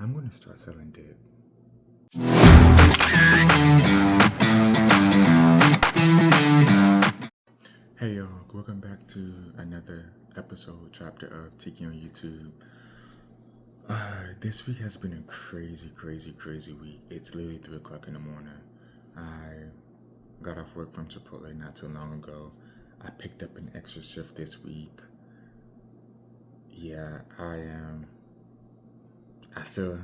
I'm going to start selling dick. Hey y'all, welcome back to another episode, chapter of Tiki on YouTube. This week has been a crazy week. It's literally 3 o'clock in the morning. I got off work from Chipotle not too long ago. I picked up an extra shift this week. Yeah, I still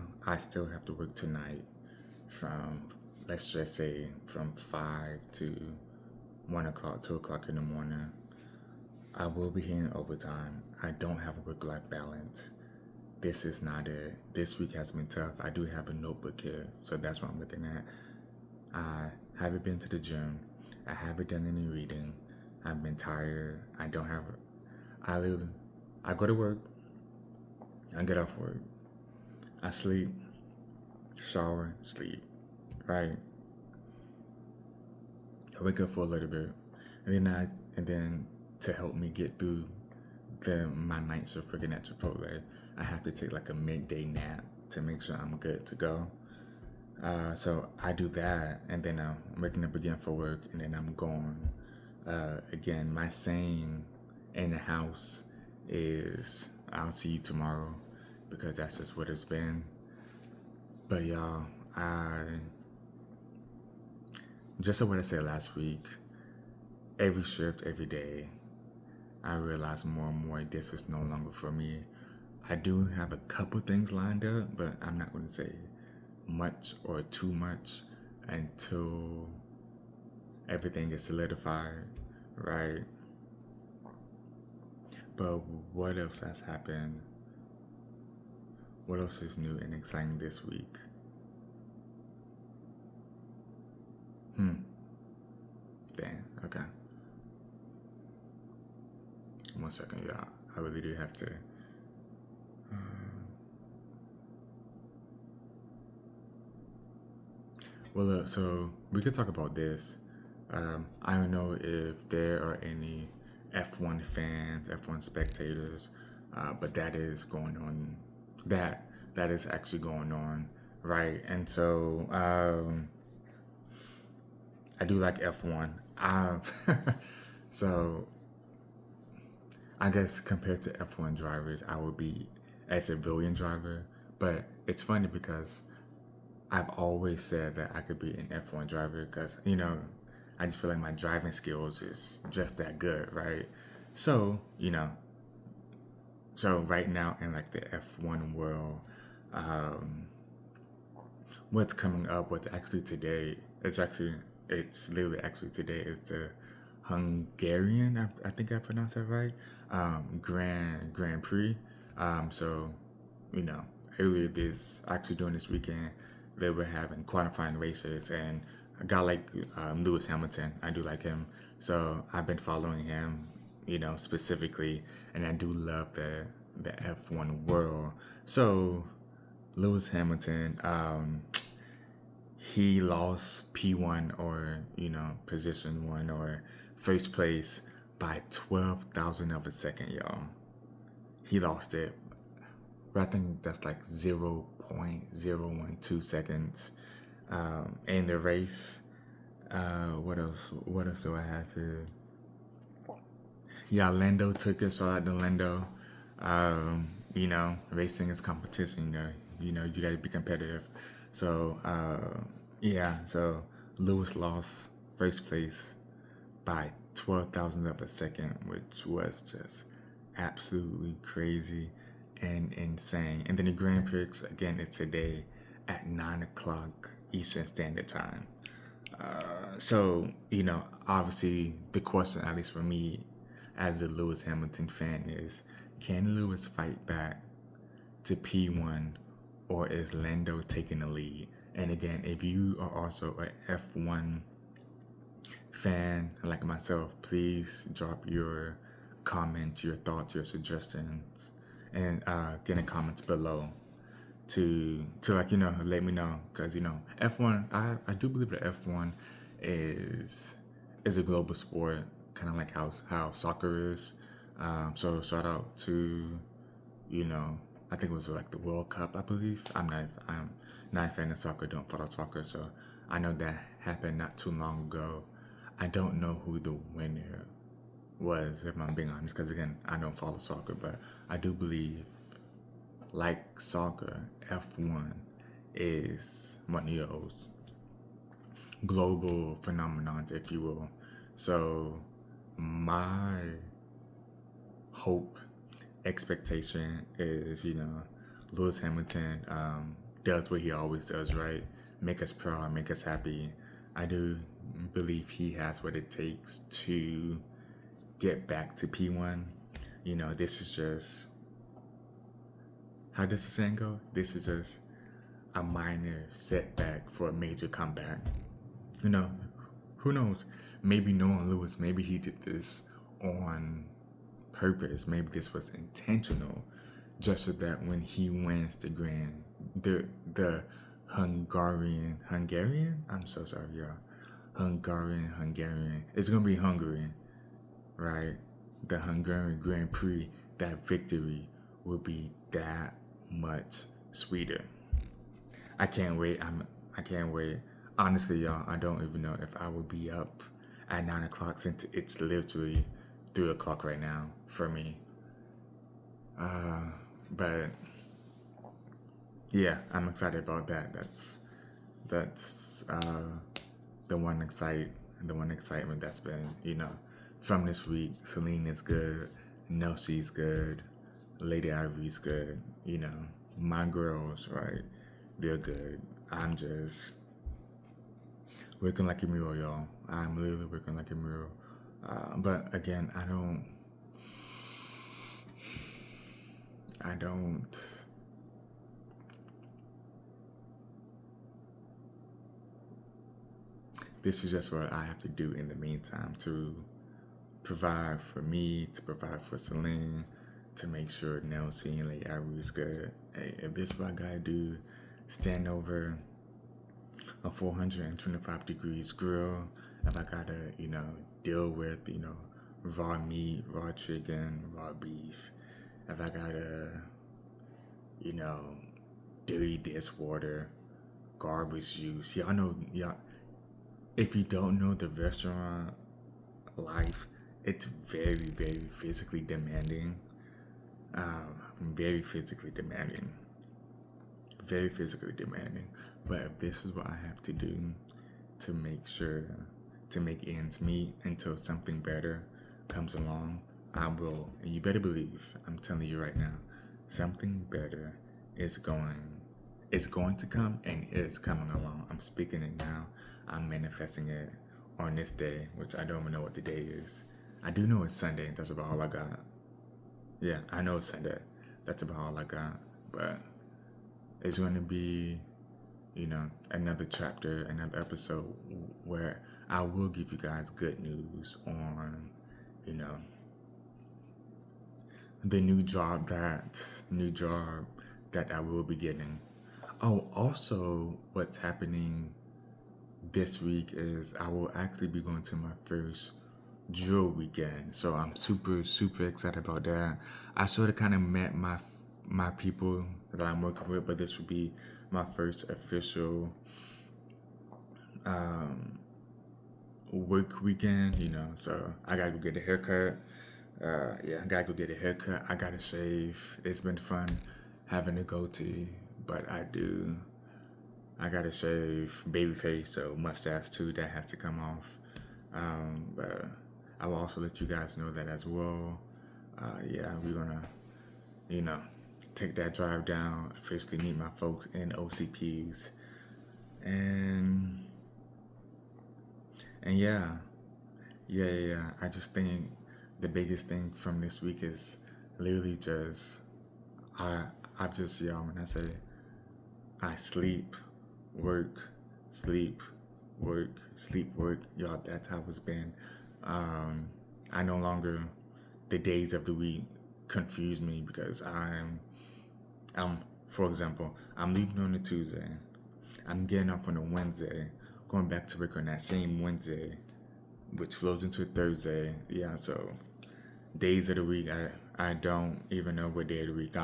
have to work tonight from, let's just say, from 5 to 1 o'clock, 2 o'clock in the morning. I will be hitting overtime. I don't have a work-life balance. This is not it. This week has been tough. I do have a notebook here, so that's what I'm looking at. I haven't been to the gym. I haven't done any reading. I've been tired. I go to work. I get off work. I sleep, shower, sleep, right? I wake up for a little bit, and then to help me get through my night shift working at Chipotle, I have to take like a midday nap to make sure I'm good to go. So I do that, and then I'm waking up again for work, and then I'm going. Again, my saying in the house is, I'll see you tomorrow, because that's just what it's been. But y'all, just like what I said last week, every shift, every day, I realize more and more this is no longer for me. I do have a couple things lined up, but I'm not going to say much or too much until everything is solidified, right? But what else has happened? What else is new and exciting this week? Damn, okay. 1 second, y'all. I really do have to. Well, look, so we could talk about this. I don't know if there are any F1 fans, F1 spectators, but that is going on. That is actually going on, right? And so I do like F1. So I guess compared to F1 drivers, I would be a civilian driver. But it's funny because I've always said that I could be an F1 driver because, I just feel like my driving skills is just that good, right? So, so right now in like the F1 world, what's coming up, what's actually today, it's literally actually today is the Hungarian, I think I pronounced that right, Grand Prix. So, earlier during this weekend, they were having qualifying races, and a guy like Lewis Hamilton, I do like him. So I've been following him, specifically, and I do love the F1 world. So Lewis Hamilton, he lost P1 or, position 1 or first place by 12,000 of a second, y'all. He lost it. But I think that's like 0.012 seconds in the race. What else do I have here? Yeah, Lando took it. Shout out to Lando. Racing is competition. You got to be competitive. So so Lewis lost first place by 12,000 of a second, which was just absolutely crazy and insane. And then the Grand Prix again is today at 9 o'clock Eastern Standard Time. So obviously the question, at least for me as a Lewis Hamilton fan, is can Lewis fight back to P1, or is Lando taking the lead? And again, if you are also an F1 fan like myself, please drop your comments, your thoughts, your suggestions, and get in the comments below to let me know, because F1, I do believe that F1 is a global sport, kind of like how soccer is. So shout out to I think it was like the World Cup, I believe. I'm not a fan of soccer, don't follow soccer, so I know that happened not too long ago. I don't know who the winner was, if I'm being honest, because again, I don't follow soccer, but I do believe, like soccer, F1 is one of those global phenomenons, if you will. So my hope, expectation is, Lewis Hamilton does what he always does, right? Make us proud, make us happy. I do believe he has what it takes to get back to P1. This is just, how does the saying go? This is just a minor setback for a major comeback. You know, who knows? Maybe knowing Lewis, maybe he did this on purpose. Maybe this was intentional, just so that when he wins the Hungarian. I'm so sorry, y'all. Hungarian. It's gonna be Hungary, right? The Hungarian Grand Prix. That victory will be that much sweeter. I can't wait. I can't wait. Honestly, y'all, I don't even know if I will be up at 9 o'clock, since it's literally 3 o'clock right now for me. But yeah, I'm excited about that. That's the one excitement that's been, from this week. Celine is good, Nelsie's good, Lady Ivory's good. My girls, right? They're good. I'm just working like a mule, y'all. I'm literally working like a mule. But again, I don't. This is just what I have to do in the meantime to provide for me, to provide for Celine, to make sure Nelsie and Lady Ivory is good. Hey, if this is what I gotta do, stand over a 425 degrees grill, if I gotta, deal with, raw meat, raw chicken, raw beef, if I gotta, dirty dishwater, garbage juice. If you don't know the restaurant life, it's very, very physically demanding. Very physically demanding. Very physically demanding. But if this is what I have to do to make ends meet until something better comes along, I will. And you better believe, I'm telling you right now, something better is going to come, and it's coming along. I'm speaking it now. I'm manifesting it on this day, which I don't even know what the day is. I do know it's Sunday. That's about all I got. Yeah, I know it's Sunday. That's about all I got. But it's going to be, another chapter, another episode where I will give you guys good news on, the new job that I will be getting. Oh, also, what's happening this week is I will actually be going to my first drill weekend. So I'm super, super excited about that. I sort of kind of met my people that I'm working with, but this would be my first official work weekend, so I gotta go get a haircut. I gotta go get a haircut. I gotta shave. It's been fun having a goatee, but I gotta shave baby face, so mustache too, that has to come off. But I will also let you guys know that as well. We're gonna, take that drive down, officially meet my folks in OCPs. And yeah. I just think the biggest thing from this week is literally just, I've just, when I say I sleep, work, sleep, work, sleep, work, y'all, that's how it's been. I no longer, the days of the week confuse me, because for example, I'm leaving on a Tuesday. I'm getting off on a Wednesday, going back to work on that same Wednesday, which flows into Thursday. Yeah, so days of the week, I don't even know what day of the week.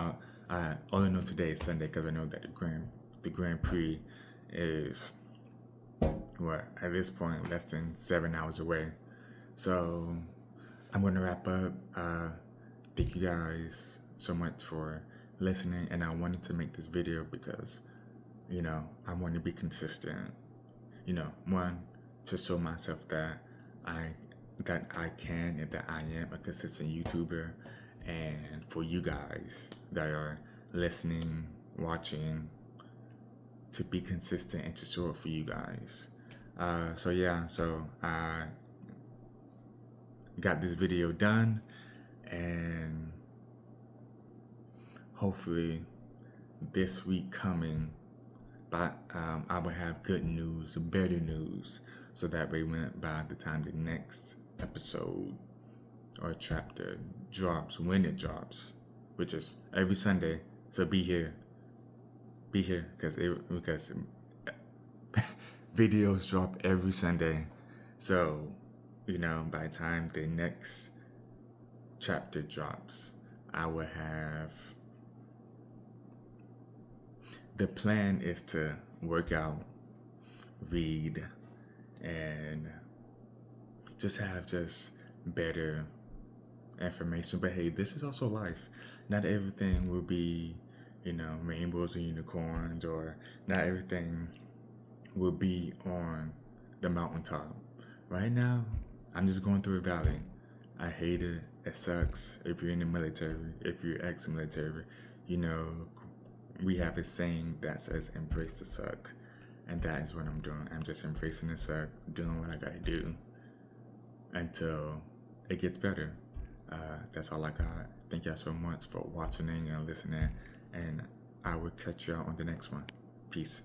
I only know today is Sunday because I know that the Grand Prix is what at this point less than 7 hours away. So I'm gonna wrap up. Thank you guys so much for listening, and I wanted to make this video because I want to be consistent. One, to show myself that I can and that I am a consistent YouTuber, and for you guys that are listening, watching, to be consistent and to show up for you guys. So I got this video done, and hopefully this week coming, but I will have good news, better news, so that way by the time the next episode or chapter drops, when it drops, which is every Sunday. So be here, because videos drop every Sunday. So by the time the next chapter drops, I will have. The plan is to work out, read, and just have better information. But hey, this is also life. Not everything will be, rainbows and unicorns, or not everything will be on the mountaintop. Right now, I'm just going through a valley. I hate it. It sucks. If you're in the military, if you're ex-military, we have a saying that says embrace the suck, and that is what I'm doing. I'm just embracing the suck, doing what I gotta do until it gets better. That's all I got. Thank y'all so much for watching and listening, and I will catch y'all on the next one. Peace.